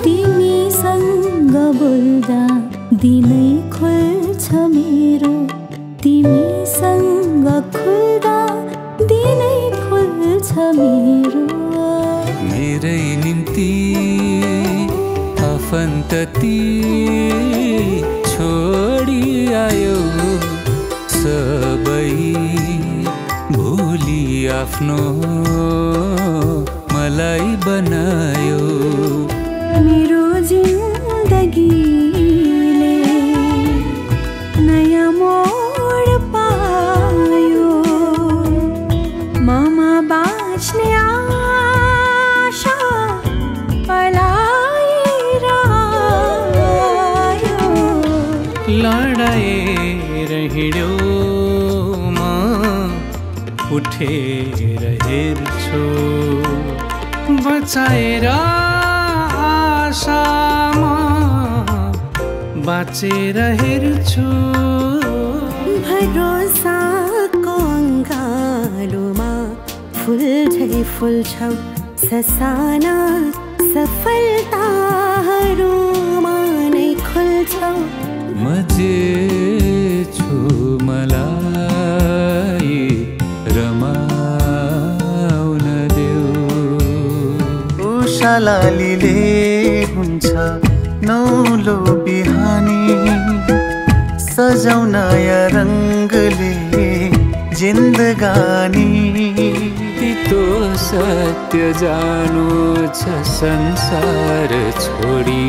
तिमीसँग बोल्दा दिनै खुल्छ मेरो, तिमीसँग खुल्दा दिनै खुल्छ मेरो। मेरै निम्ति आफन्त ती छोडी आयो सबै भोलि आफ्नो मलाई बनायो। मेरो जिन्दगीले नयाँ मोड पायो, ममा बाँच्ने आशा पलाइरह्यो। लडाएर हिँड्यो म उठेर हेर्छु, बचाएर आशामा बाँचेर हेर्छु। भरोसाको अङ्गालोमा फुल झै फुल्छौ, ससाना सफलताहरूमा नै खुल्छौ। म जे छु मलाई रमाउन देऊ। उषा लालीले हुन्छ नौलो बिहानी, सजाउ नयाँ रङ्गले जिन्दगानी। तो सत्य जानु छ संसार छोडी,